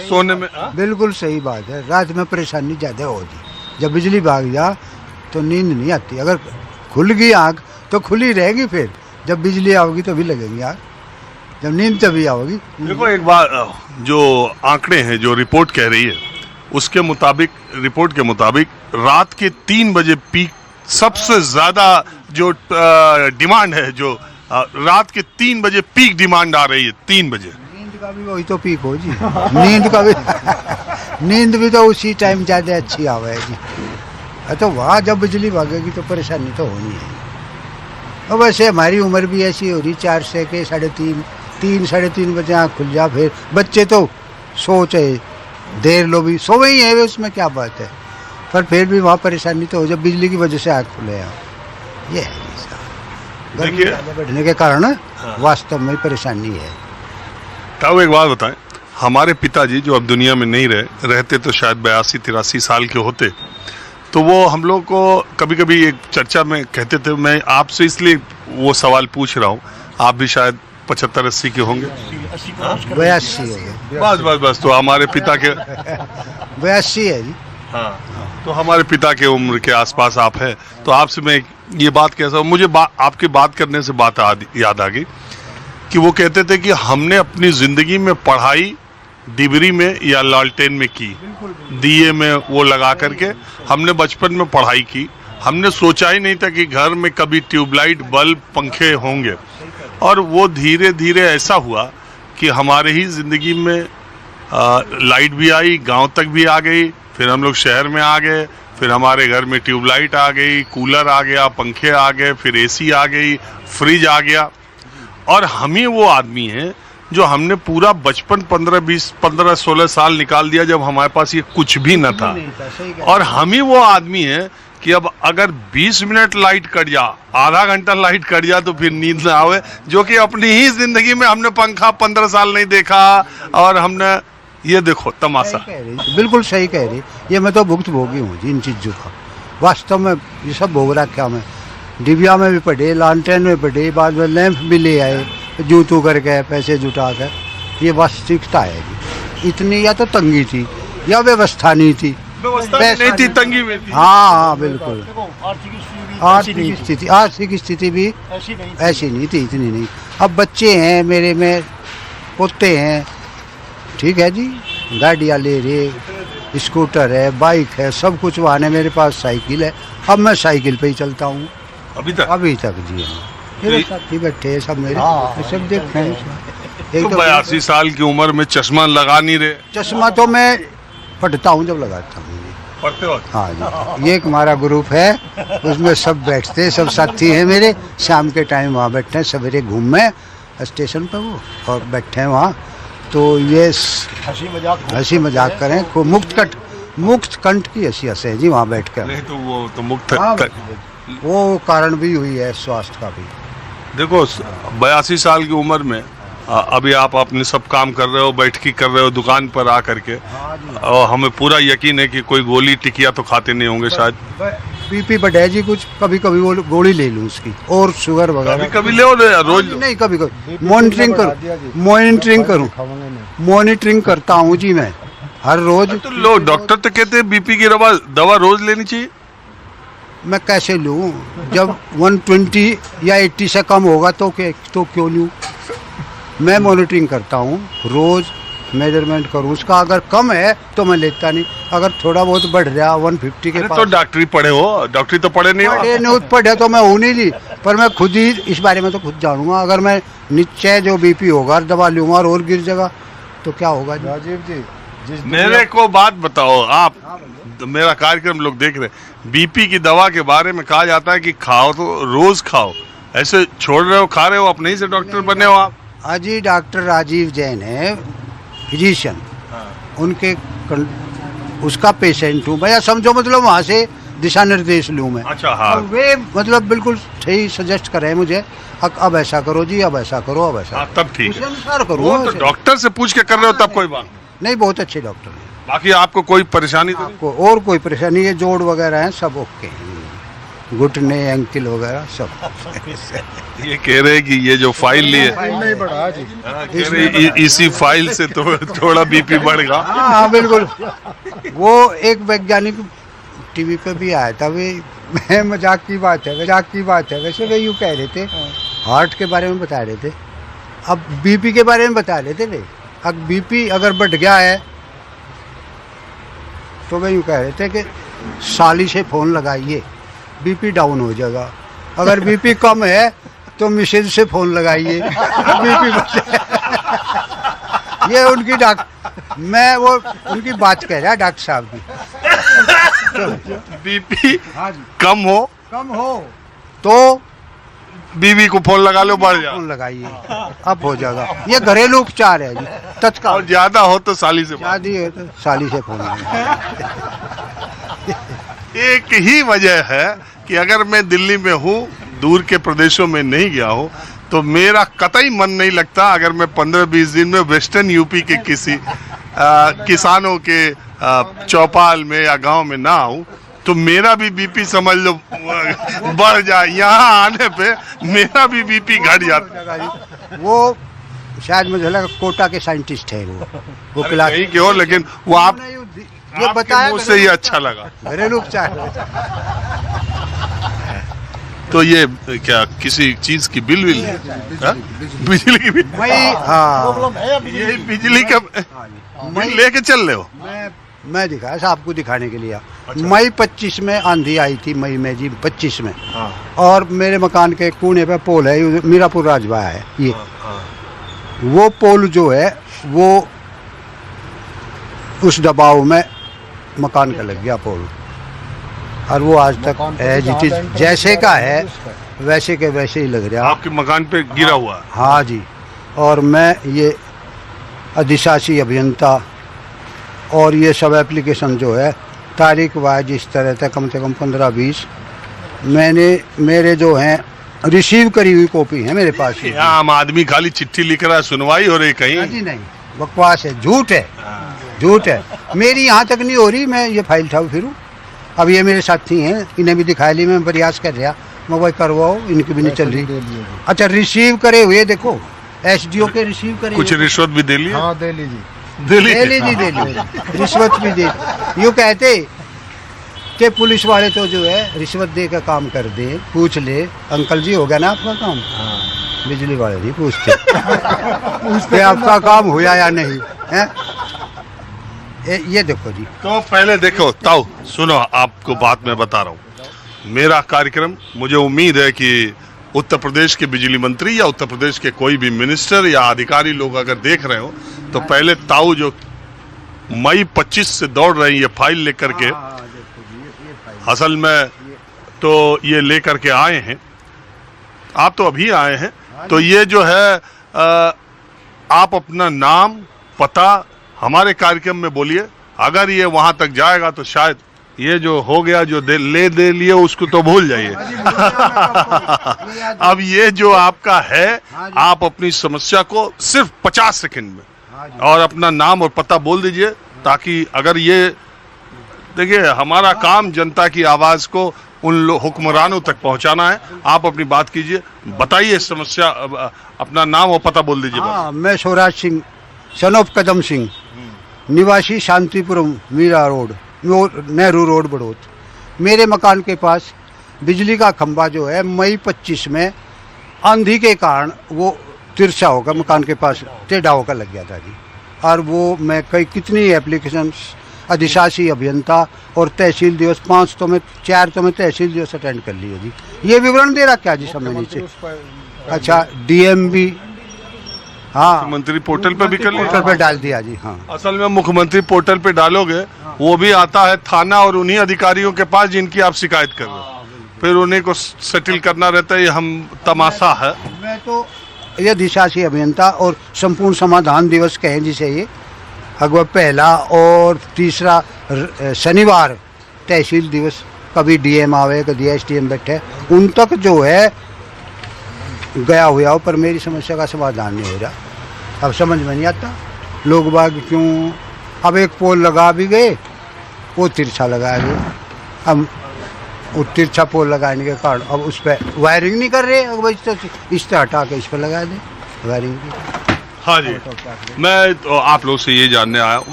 सोने में बिल्कुल सही बात है। रात में परेशानी ज़्यादा होती, जब बिजली भाग जा तो नींद नहीं आती। अगर खुल गई आँख तो खुली रहेगी, फिर जब बिजली आओगी तभी लगेगी आँख, जब नींद तभी आओगी। देखो एक बार जो आंकड़े हैं, जो रिपोर्ट कह रही है उसके मुताबिक, रिपोर्ट के मुताबिक रात के 3 बजे पीक सबसे ज्यादा जो डिमांड है, जो रात के 3 बजे पीक डिमांड आ रही है। 3 बजे नींद का भी वही तो पीक हो जी। नींद का भी नींद भी तो उसी टाइम ज़्यादा अच्छी आवे है जी। तो वहाँ जब बिजली भागेगी तो परेशानी तो होनी है। और वैसे हमारी उम्र भी ऐसी हो रही, 4 से के 3:30 साढ़े 3 बजे आँख खुल जा। फिर बच्चे तो सोचे देर लो भी सो ही है, उसमें क्या बात है, पर फिर भी वहाँ परेशानी तो हो जब बिजली की वजह से आँख खुले। ये है जी साहब, गर्मी ज़्यादा बढ़ने के कारण वास्तव में परेशानी है। ताऊ एक बात बताएं, हमारे पिताजी जो अब दुनिया में नहीं रहते तो शायद 82-83 साल के होते, तो वो हम लोग को कभी कभी एक चर्चा में कहते थे, मैं आपसे इसलिए वो सवाल पूछ रहा हूँ, आप भी शायद 75-80 के होंगे। 82 हो गए। बस तो हमारे पिता के 82 है जी। हाँ, तो हमारे पिता के उम्र के आसपास आप हैं, तो आपसे मैं ये बात कैसा, मुझे आपके बात करने से बात याद आ गई कि वो कहते थे कि हमने अपनी जिंदगी में पढ़ाई डिबरी में या लालटेन में की, दिए में वो लगा करके हमने बचपन में पढ़ाई की। हमने सोचा ही नहीं था कि घर में कभी ट्यूबलाइट, बल्ब, पंखे होंगे। और वो धीरे धीरे ऐसा हुआ कि हमारे ही जिंदगी में लाइट भी आई, गांव तक भी आ गई, फिर हम लोग शहर में आ गए, फिर हमारे घर में ट्यूबलाइट आ गई, कूलर आ गया, पंखे आ गए, फिर एसी आ गई, फ्रिज आ गया। और हम ही वो आदमी हैं जो हमने पूरा बचपन 15-16 साल निकाल दिया जब हमारे पास ये कुछ भी न था। और हम ही वो आदमी हैं कि अब अगर 20 मिनट लाइट कट जा, आधा घंटा लाइट कट जा तो फिर नींद ना आवे, जो कि अपनी ही जिंदगी में हमने पंखा 15 साल नहीं देखा। और हमने ये देखो तमाशा। बिल्कुल सही कह रही, ये मैं तो भुक्तभोगी हूँ जी इन चीज़ों का। वास्तव में ये सब भोग रखा मैं, डिबिया में भी पढ़े, लालटेन में पढ़े, बाद में लैंप भी ले आए, जू तू करके पैसे जुटा कर। ये वास्तविकता है जी। इतनी या तो तंगी थी या व्यवस्था नहीं थी, नहीं थी, तंगी में थी। हाँ बिल्कुल, आर्थिक स्थिति भी ऐसी नहीं थी, इतनी नहीं। अब बच्चे हैं मेरे में, पोते हैं, ठीक है जी, गाड़ियाँ ले रहे, स्कूटर है, बाइक है, सब कुछ वाहन है। मेरे पास साइकिल है, अब मैं साइकिल पे ही चलता हूँ अभी तक जी। मेरे साथी बैठे हैं सब मेरे, सब देख रहे हैं। 82 साल की उम्र में चश्मा लगा नहीं रहे। चश्मा तो मैं पढ़ता हूँ जब लगाता हूँ। पढ़ते हो? हाँ जी, ये एक हमारा ग्रुप है, उसमें सब बैठते हैं, सब साथी हैं मेरे। शाम के टाइम वहाँ बैठते हैं, सवेरे घूमे स्टेशन पर वो और बैठे हैं वहाँ। तो ये हंसी मजाक करें, को मुक्त कंठ की हंसी हंसे जी वहाँ बैठ कर। नहीं तो वो तो मुक्त वो कारण भी हुई है स्वास्थ्य का भी। देखो 82 साल की उम्र में अभी आप अपने सब काम कर रहे हो, बैठकी कर रहे हो दुकान पर आ करके, और हमें पूरा यकीन है कि कोई गोली टिकिया तो खाते नहीं होंगे शायद। बीपी बढ़े जी कुछ, कभी कभी वो गोली ले लूँ उसकी, और शुगर वगैरह कभी ले रोज नहीं, कभी मॉनिटरिंग करता हूँ जी मैं हर रोज। तो लो, डॉक्टर तो कहते हैं बीपी की दवा रोज लेनी चाहिए। मैं कैसे लूँ? जब 120 या 80 से कम होगा तो क्यों लूँ? मैं मॉनिटरिंग करता हूँ, रोज मेजरमेंट करूँ उसका। अगर कम है तो मैं लेता नहीं, अगर थोड़ा बहुत बढ़ रहा 150 के पास। तो डॉक्टरी पढ़े हो? डॉक्टरी तो पढ़े नहीं पढ़े तो मैं हूँ नहीं जी, पर मैं खुद ही इस बारे में तो खुद जानूंगा। अगर मैं नीचे जो बीपी होगा दवा लूँगा और गिर जाएगा तो क्या होगा जी? राजीव जी, मेरे को बात बताओ, आप मेरा कार्यक्रम लोग देख रहे हैं, बीपी की दवा के बारे में कहा जाता है कि खाओ तो रोज खाओ, ऐसे छोड़ रहे हो, खा रहे हो, अपने ही से डॉक्टर बने हो आप? हाँ जी, डॉक्टर राजीव जैन है, फिजिशियन, उनके उसका पेशेंट हूँ मैं, समझो मतलब वहाँ से दिशा निर्देश लूँ मैं। अच्छा हाँ, तो वे मतलब बिल्कुल सही सजेस्ट करें मुझे, अब ऐसा करो जी, अब ऐसा करो, अब ऐसा तब ठीक है, अनुसार करो। वो तो डॉक्टर से पूछ के कर रहे हो तब कोई बात नहीं, बहुत अच्छे डॉक्टर हैं। बाकी आपको कोई परेशानी तो आपको और कोई परेशानी है? जोड़ वगैरह है सब ओके हैं, घुटने एंकल वगैरह सब। ये कह रहे हैं कि ये जो फाइल ली है, नहीं बढ़ा जी। कह रहे हैं इसी फाइल से तो थोड़ा बीपी बढ़ेगा। हाँ बिल्कुल। वो एक वैज्ञानिक टीवी पे भी आया था, वे मजाक की बात है वैसे वे यूँ कह रहे थे, हार्ट के बारे में बता रहे थे, अब बीपी के बारे में बता रहे थे वे। अब बीपी अगर बढ़ गया है तो वे यूँ कह रहे थे कि साली से फ़ोन लगाइए, बीपी डाउन हो जाएगा। अगर बीपी कम है तो मिसेज से फ़ोन लगाइए, बीपी बढ़ जाएगा। ये उनकी मैं वो उनकी बात कह रहा डॉक्टर साहब की। बीपी हाँ जी, कम हो तो बीवी को फोन लगा लो, बढ़ जा। फोन लगाइए, अब हो जाएगा। ये घरेलू उपचार है जी, और तत्काल। ज्यादा हो तो साली से बात। शादी है तो साली से फोन लगाइए। एक ही वजह है कि अगर मैं दिल्ली में हूँ, दूर के प्रदेशों में नहीं गया हूँ, तो मेरा कतई मन नहीं लगता अगर मैं 15-20 दिन में वेस्टर्न यूपी के किसी किसानों के चौपाल में या गांव में ना आऊं, तो मेरा भी बीपी समझ लो बढ़ जाए। यहाँ आने पे मेरा भी बीपी घट जाता। वो शायद मुझे लगा कोटा के साइंटिस्ट है वो अरे क्लास कहीं के हो, लेकिन वो आप ये आपके बताया मुंह से ही अच्छा लगा। घरेलू उपचार। तो ये क्या किसी चीज की बिल है? हाँ? बिजली की बिल? हाँ ये बिजली का बिल लेके चल रहे हो? मैं दिखाया था आपको दिखाने के लिए। मई 25 में आंधी आई थी, मई में जी 25 में। और मेरे मकान के कोने पे पोल है, मीरापुर राजवा है ये। वो पोल जो है वो उस दबाव में मकान का लग गया पोल, और वो आज तक एज इट इज जैसे का है वैसे के वैसे ही लग रहा। आपके मकान पे गिरा हुआ है? हाँ जी। और मैं ये अधिशासी अभियंता और ये सब एप्लीकेशन जो है तारीख वाइज इस तरह से कम 15-20 मैंने मेरे जो हैं रिसीव करी हुई कॉपी है मेरे पास। यहाँ आम आदमी खाली चिट्ठी लिख रहा है, सुनवाई हो रही कहीं? जी नहीं, बकवास है, झूठ है। मेरी यहाँ तक नहीं हो रही, मैं ये फाइल उठाऊँ फिरूँ। अब ये मेरे साथी हैं, इन्हें भी दिखा ली, मैं प्रयास कर रहा मोबाइल करवाओ, इनकी भी नहीं चल रही। अच्छा, रिसीव करे हुए देखो, एसडीओ के रिसीव करे। कुछ रिश्वत भी दे ली? हाँ दे लीजिए। दे ली? दे ली, रिश्वत भी दे। यूँ कहते कि पुलिस वाले तो जो है रिश्वत दे का काम कर दे, पूछ ले अंकल जी हो गया ना आपका काम। बिजली वाले नहीं पूछते कि आपका काम हुआ या नहीं है। ये देखो जी। तो पहले देखो ताऊ, सुनो, आपको बात मैं बता रहा हूँ। मेरा कार्यक्रम, मुझे उम्मीद है कि उत्तर प्रदेश के बिजली मंत्री या उत्तर प्रदेश के कोई भी मिनिस्टर या अधिकारी लोग अगर देख रहे हो, तो पहले ताऊ जो मई 25 से दौड़ रहे हैं ये फाइल लेकर के, असल में तो ये लेकर के आए हैं, आप तो अभी आए हैं, तो ये जो है आप अपना नाम पता हमारे कार्यक्रम में बोलिए। अगर ये वहां तक जाएगा तो शायद ये जो हो गया, जो दे लिए उसको तो भूल जाइए। अब ये जो आपका है, आप अपनी समस्या को सिर्फ 50 सेकंड में और अपना नाम और पता बोल दीजिए, ताकि अगर ये देखिए हमारा काम जनता की आवाज को उन हुक्मरानों तक पहुंचाना है। आप अपनी बात कीजिए, बताइए समस्या, अपना नाम और पता बोल दीजिए। हाँ, मैं स्वराज सिंह सन ऑफ कदम सिंह, निवासी शांतिपुरम मीरा रोड, नेहरू रोड, बड़ौत। मेरे मकान के पास बिजली का खंभा जो है मई 25 में आंधी के कारण वो तिरछा होकर मकान के पास टेढ़ा होकर लग गया था जी। और वो मैं कितनी एप्लीकेशन, अधिशासी अभियंता और तहसील दिवस 5 तो मैं 4 तो मैं तहसील दिवस अटेंड कर लिए जी। ये विवरण दे रहा क्या जी समय नीचे? अच्छा, डीएमबी, हाँ, मुख्यमंत्री पोर्टल पे भी कर लिया? पोर्टल पे डाल दिया जी। हाँ, असल में मुख्यमंत्री पोर्टल पे डालोगे, वो भी आता है थाना और उन्हीं अधिकारियों के पास जिनकी आप शिकायत कर रहे हो, फिर उन्हीं को सेटल करना रहता है। ये हम तमाशा है। मैं तो ये अधिशासी अभियंता और संपूर्ण समाधान दिवस कहें जिसे, ये अगवा पहला और तीसरा शनिवार तहसील दिवस, कभी डीएम आवे, कभी एसडीएम बैठे, उन तक जो है गया हुआ हो, पर मेरी समस्या का समाधान नहीं हो रहा। अब समझ में नहीं आता लोग बाग क्यों। अब एक पोल लगा भी गए, वो तिरछा लगा गए। अब वो तिरछा पोल लगाने के कारण अब उस पर वायरिंग नहीं कर रहे, अब तो इस तरह हटा के इस पर लगा दें वायरिंग की। हाँ जी, मैं तो आप लोग से ये जानने आया हूं।